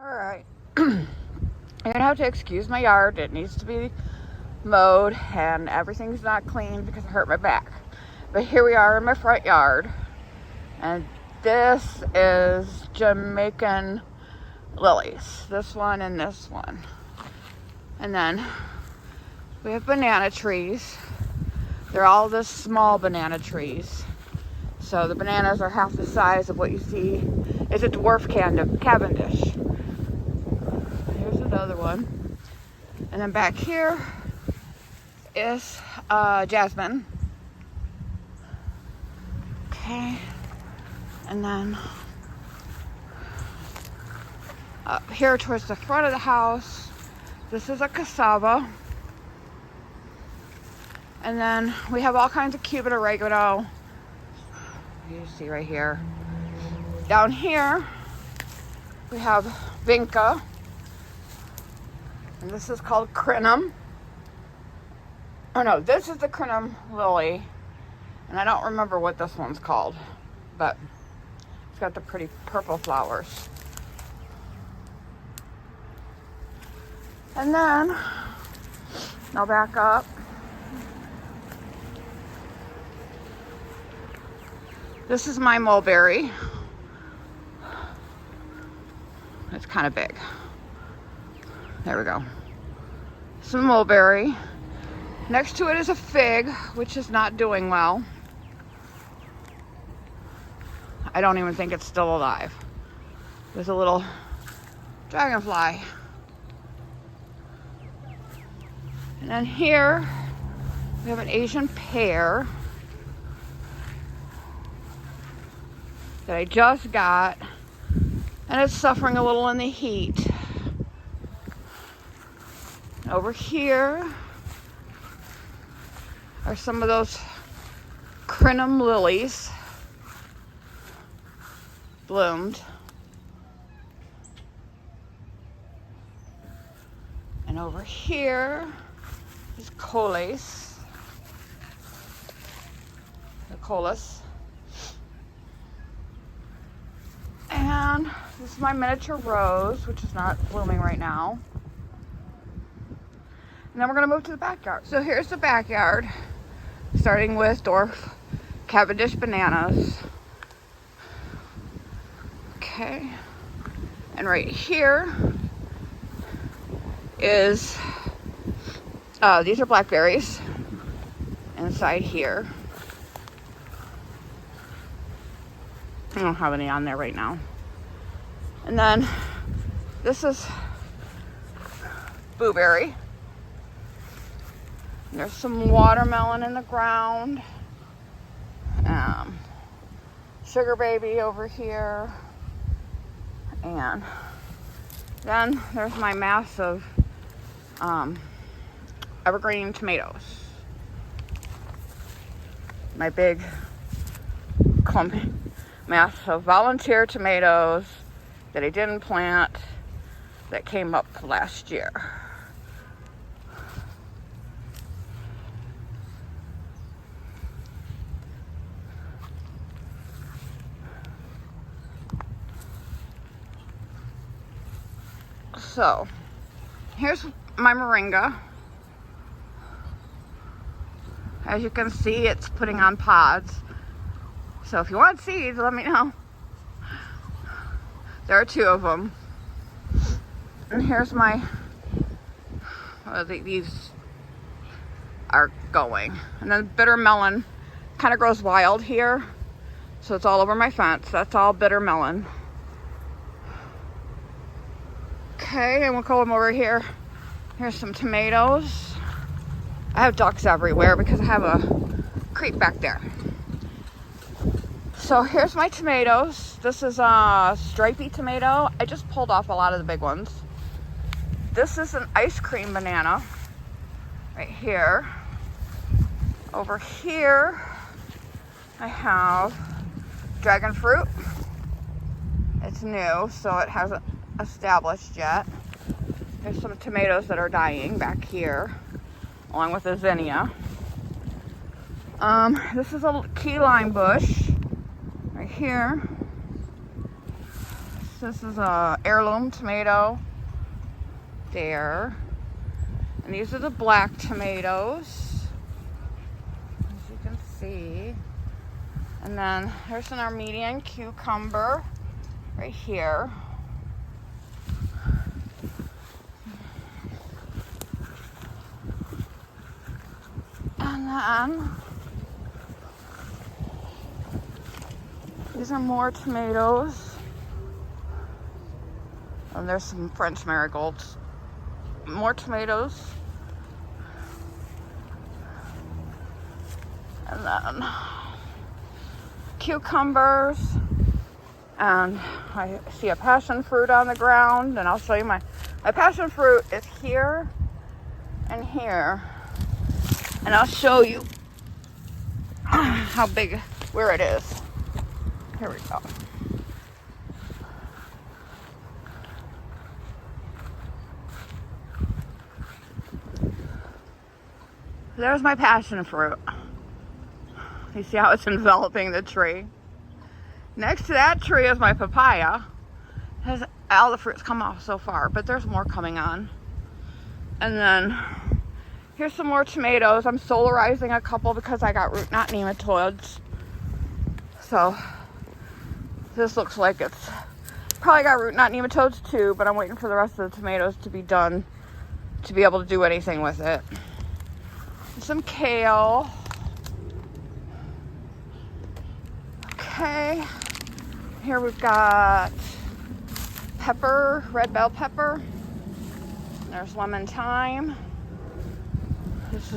Alright. You're gonna have to excuse my yard. It needs to be mowed and everything's not clean because I hurt my back. But here we are in my front yard. And this is Jamaican lilies. This one and this one. And then we have banana trees. They're all this small banana trees. So the bananas are half the size of what you see. It's a dwarf Cavendish. Here's another one. And then back here is jasmine. Okay. And then up here towards the front of the house, this is a cassava. And then we have all kinds of Cuban oregano. You see right here. Down here, we have vinca. And this is called crinum. Oh no, this is the crinum lily. And I don't remember what this one's called. But it's got the pretty purple flowers. And then, I'll back up. This is my mulberry. It's kind of big. There we go. Some mulberry. Next to it is a fig, which is not doing well. I don't even think it's still alive. There's a little dragonfly. And then here, we have an Asian pear that I just got, and it's suffering a little in the heat. Over here are some of those crinum lilies bloomed. And over here is coleus. The coleus. And this is my miniature rose, which is not blooming right now. And then we're going to move to the backyard. So here's the backyard, starting with dwarf Cavendish bananas. Okay. And right here is, these are blackberries inside here. I don't have any on there right now. And then this is blueberry. And there's some watermelon in the ground. Sugar baby over here. And then there's my mass of evergreen tomatoes. My big clump mass of volunteer tomatoes that I didn't plant that came up last year. So, here's my moringa. As you can see, it's putting on pods. So if you want seeds, let me know. There are 2 of them. And here's my, these are going. And then bitter melon kind of grows wild here. So it's all over my fence. That's all bitter melon. Okay, and we'll go over here. Here's some tomatoes. I have ducks everywhere because I have a creek back there. So here's my tomatoes. This is a stripy tomato. I just pulled off a lot of the big ones. This is an ice cream banana right here. Over here, I have dragon fruit. It's new, so it hasn't established yet. There's some tomatoes that are dying back here, along with a zinnia. This is a key lime bush right here. This is a heirloom tomato there. And these are the black tomatoes, as you can see. And then there's an Armenian cucumber right here. And then these are more tomatoes. And there's some French marigolds. More tomatoes. And then cucumbers. And I see a passion fruit on the ground. And I'll show you my passion fruit is here and here. And I'll show you how big, where it is. Here we go. There's my passion fruit. You see how it's enveloping the tree? Next to that tree is my papaya. Has all the fruits come off so far, but there's more coming on. And then here's some more tomatoes. I'm solarizing a couple because I got root knot nematodes. So this looks like it's probably got root knot nematodes too, but I'm waiting for the rest of the tomatoes to be done to be able to do anything with it. Some kale. Okay. Here we've got pepper, red bell pepper. There's lemon thyme. This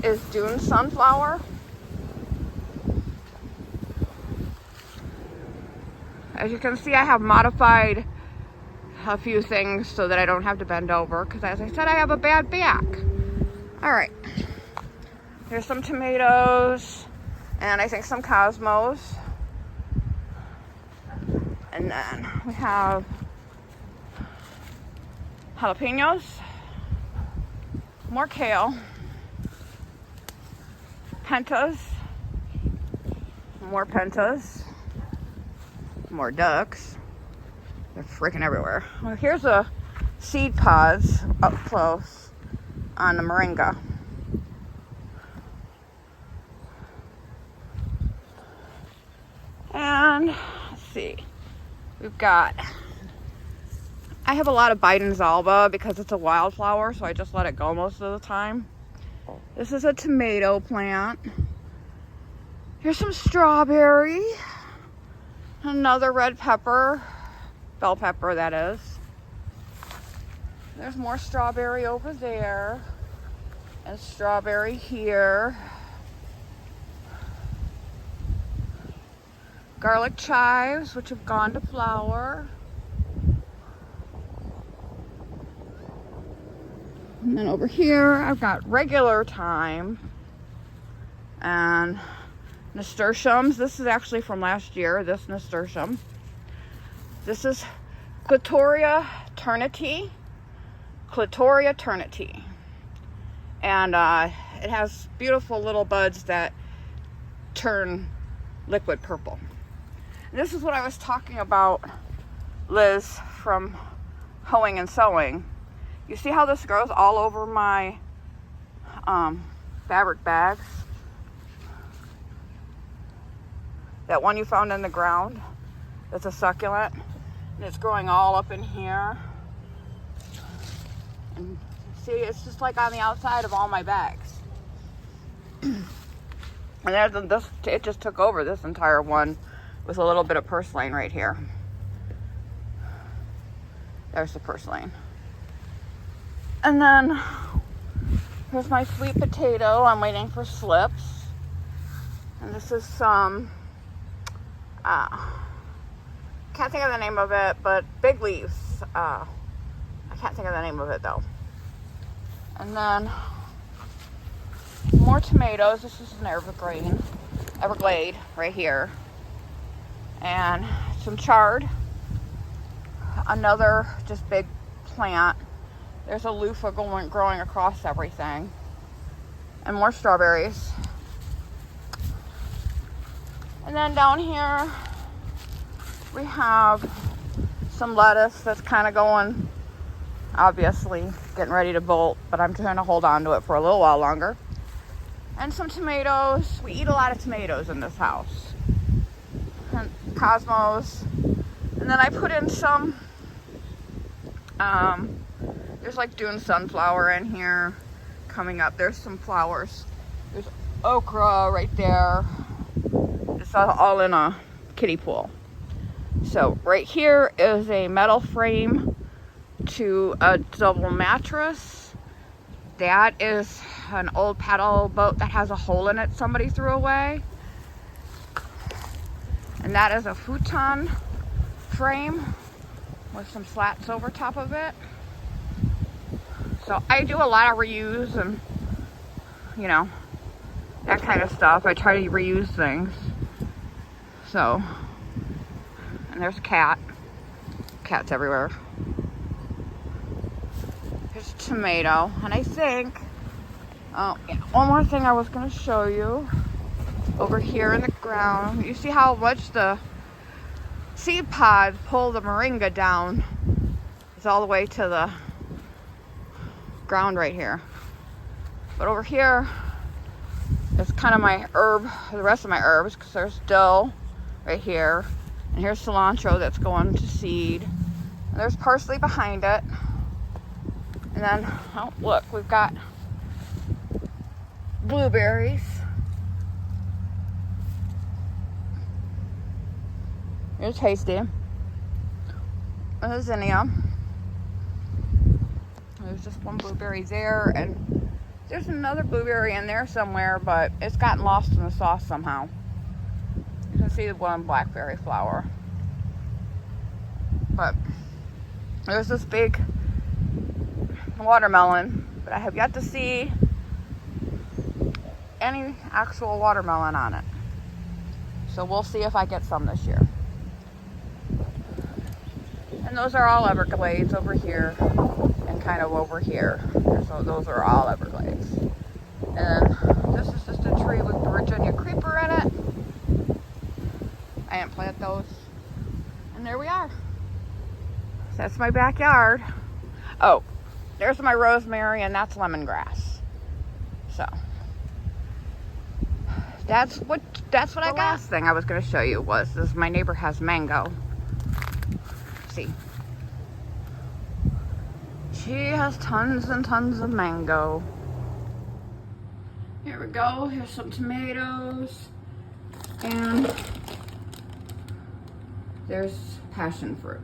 is Dune sunflower. As you can see, I have modified a few things so that I don't have to bend over because, as I said, I have a bad back. All right. Here's some tomatoes and I think some cosmos. And then we have jalapenos, more kale, pentas, more pentas, more ducks. They're freaking everywhere. Well, here's a seed pods up close on the moringa. And let's see, we've got, I have a lot of Biden's alba because it's a wildflower, so I just let it go most of the time. This is a tomato plant. Here's some strawberry, another red pepper, bell pepper that is. There's more strawberry over there, and strawberry here. Garlic chives, which have gone to flower. And then over here, I've got regular thyme and nasturtiums. This is actually from last year, this nasturtium. This is Clitoria ternity. Clitoria ternity. And it has beautiful little buds that turn liquid purple. And this is what I was talking about, Liz, from Hoeing and Sewing. You see how this grows all over my fabric bags? That one you found in the ground, that's a succulent, and it's growing all up in here. And see, it's just like on the outside of all my bags. And there's this, it just took over this entire one with a little bit of purslane right here. There's the purslane. And then here's my sweet potato. I'm waiting for slips. And this is some, can't think of the name of it, but big leaves. I can't think of the name of it though. And then more tomatoes. This is an Everglade right here. And some chard. Another just big plant. There's a loofah growing across everything. And more strawberries. And then down here we have some lettuce that's kind of going, obviously getting ready to bolt, but I'm trying to hold on to it for a little while longer. And some tomatoes. We eat a lot of tomatoes in this house. And Cosmos. And then I put in some, there's like Dune sunflower in here coming up. There's some flowers. There's okra right there. It's all in a kiddie pool. So right here is a metal frame to a double mattress. That is an old paddle boat that has a hole in it somebody threw away. And that is a futon frame with some slats over top of it. So I do a lot of reuse and, you know, that kind of stuff. I try to reuse things. So, and there's a cat. Cats everywhere. Here's a tomato. And I think, oh, yeah, one more thing I was going to show you. Over here in the ground, you see how much the seed pods pull the moringa down. It's all the way to the ground right here. But over here is kind of my herb, the rest of my herbs, because there's dill right here. And here's cilantro that's going to seed. And there's parsley behind it. And then, oh, look, we've got blueberries. They're tasty. A zinnia. There's just one blueberry there, and there's another blueberry in there somewhere, but it's gotten lost in the sauce somehow. You can see the one blackberry flower. But there's this big watermelon, but I have yet to see any actual watermelon on it. So we'll see if I get some this year. And those are all Everglades over here and kind of over here. So those are all Everglades. And this is just a tree with the Virginia creeper in it. I didn't plant those. And there we are. That's my backyard. Oh, there's my rosemary, and that's lemongrass. So that's what I got. Last thing I was going to show you was this. My neighbor has mango. See, she has tons and tons of mango. Here we go. Here's some tomatoes, and there's passion fruit.